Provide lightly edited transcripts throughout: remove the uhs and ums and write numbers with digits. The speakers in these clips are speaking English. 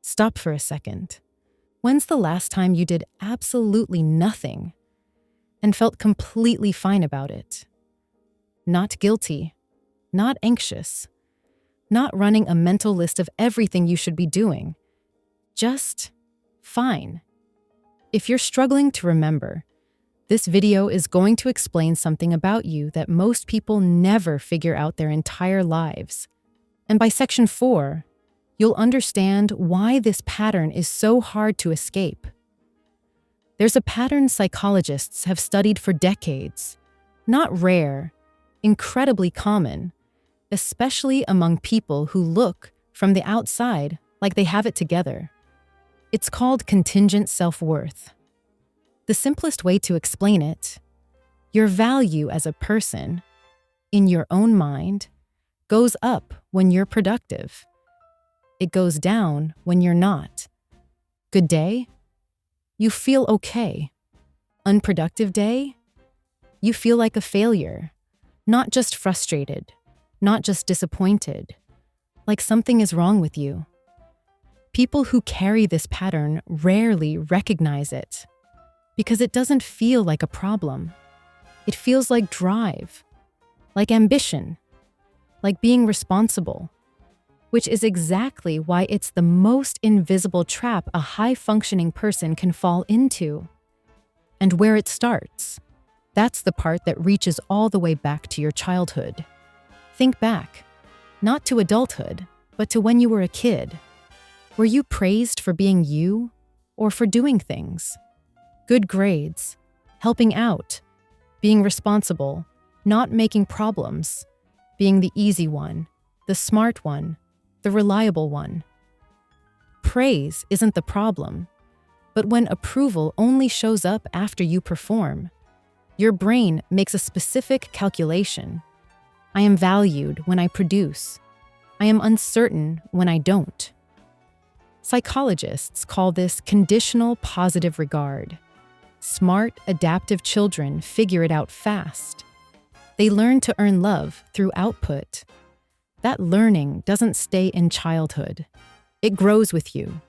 Stop for a second. When's the last time you did absolutely nothing and felt completely fine about it? Not guilty, not anxious, not running a mental list of everything you should be doing. Just fine. If you're struggling to remember, this video is going to explain something about you that most people never figure out their entire lives. And by section 4, you'll understand why this pattern is so hard to escape. There's a pattern psychologists have studied for decades. Not rare, incredibly common, especially among people who look from the outside like they have it together. It's called contingent self-worth. The simplest way to explain it, your value as a person, in your own mind, goes up when you're productive. It goes down when you're not. Good day? You feel okay. Unproductive day? You feel like a failure. Not just frustrated, not just disappointed, like something is wrong with you. People who carry this pattern rarely recognize it because it doesn't feel like a problem. It feels like drive, like ambition, like being responsible, which is exactly why it's the most invisible trap a high-functioning person can fall into. And where it starts, that's the part that reaches all the way back to your childhood. Think back, not to adulthood, but to when you were a kid. Were you praised for being you or for doing things? Good grades, helping out, being responsible, not making problems, being the easy one, the smart one, the reliable one. Praise isn't the problem, but when approval only shows up after you perform, your brain makes a specific calculation. I am valued when I produce. I am uncertain when I don't. Psychologists call this conditional positive regard. Smart, adaptive children figure it out fast. They learn to earn love through output. That learning doesn't stay in childhood. It grows with you,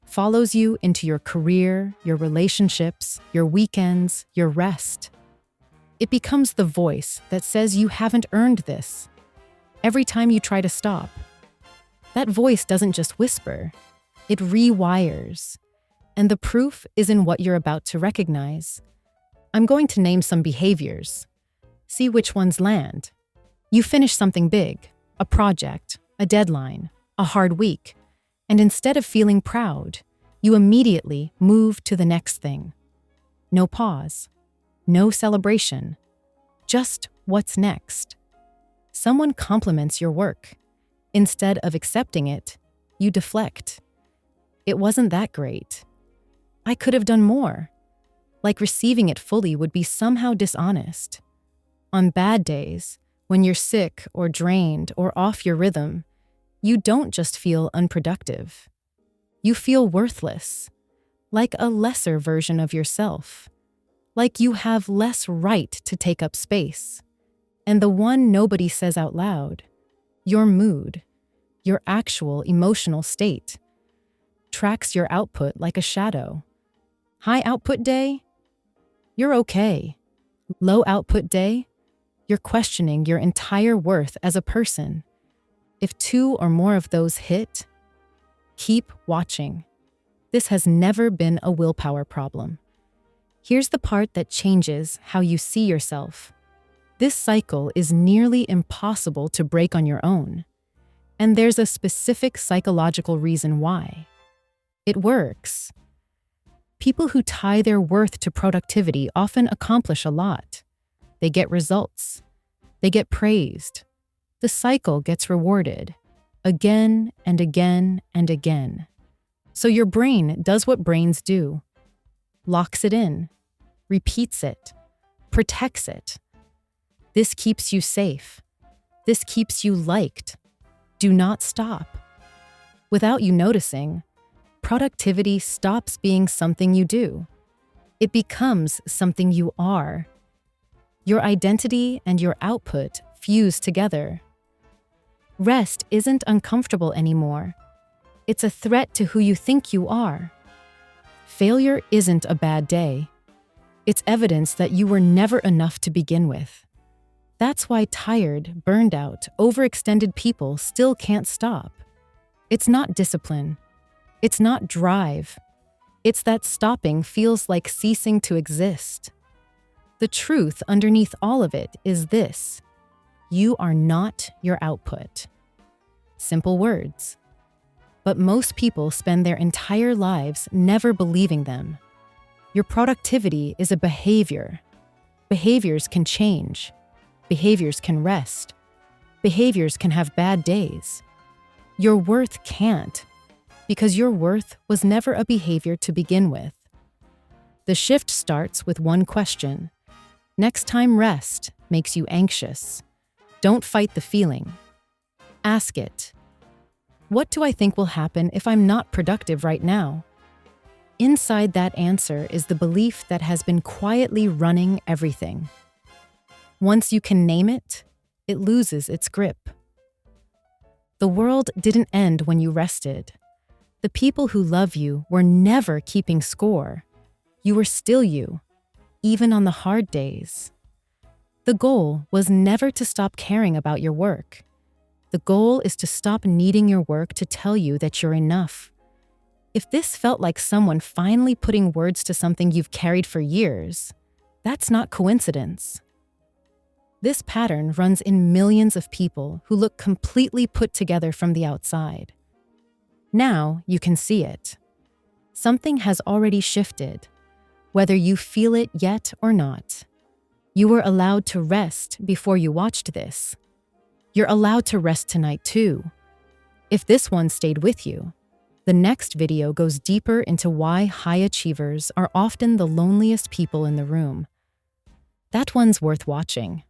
follows you into your career, your relationships, your weekends, your rest. It becomes the voice that says you haven't earned this. Every time you try to stop, that voice doesn't just whisper, it rewires. And the proof is in what you're about to recognize. I'm going to name some behaviors. See which ones land. You finish something big, a project, a deadline, a hard week, and instead of feeling proud, you immediately move to the next thing. No pause, no celebration, just what's next. Someone compliments your work. Instead of accepting it, you deflect. It wasn't that great. I could have done more. Like receiving it fully would be somehow dishonest. On bad days, when you're sick or drained or off your rhythm, you don't just feel unproductive. You feel worthless, like a lesser version of yourself, like you have less right to take up space. And the one nobody says out loud, your mood, your actual emotional state, tracks your output like a shadow. High output day? You're okay. Low output day? You're questioning your entire worth as a person. If 2 or more of those hit, keep watching. This has never been a willpower problem. Here's the part that changes how you see yourself. This cycle is nearly impossible to break on your own. And there's a specific psychological reason why. It works. People who tie their worth to productivity often accomplish a lot. They get results. They get praised. The cycle gets rewarded again and again and again. So your brain does what brains do. Locks it in, repeats it, protects it. This keeps you safe. This keeps you liked. Do not stop. Without you noticing, productivity stops being something you do. It becomes something you are. Your identity and your output fuse together. Rest isn't uncomfortable anymore. It's a threat to who you think you are. Failure isn't a bad day. It's evidence that you were never enough to begin with. That's why tired, burned out, overextended people still can't stop. It's not discipline. It's not drive. It's that stopping feels like ceasing to exist. The truth underneath all of it is this: you are not your output. Simple words. But most people spend their entire lives never believing them. Your productivity is a behavior. Behaviors can change. Behaviors can rest. Behaviors can have bad days. Your worth can't, because your worth was never a behavior to begin with. The shift starts with one question. Next time rest makes you anxious, don't fight the feeling. Ask it. What do I think will happen if I'm not productive right now? Inside that answer is the belief that has been quietly running everything. Once you can name it, it loses its grip. The world didn't end when you rested. The people who love you were never keeping score. You were still you, even on the hard days. The goal was never to stop caring about your work. The goal is to stop needing your work to tell you that you're enough. If this felt like someone finally putting words to something you've carried for years, that's not coincidence. This pattern runs in millions of people who look completely put together from the outside. Now you can see it. Something has already shifted, whether you feel it yet or not. You were allowed to rest before you watched this. You're allowed to rest tonight too. If this one stayed with you, the next video goes deeper into why high achievers are often the loneliest people in the room. That one's worth watching.